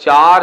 4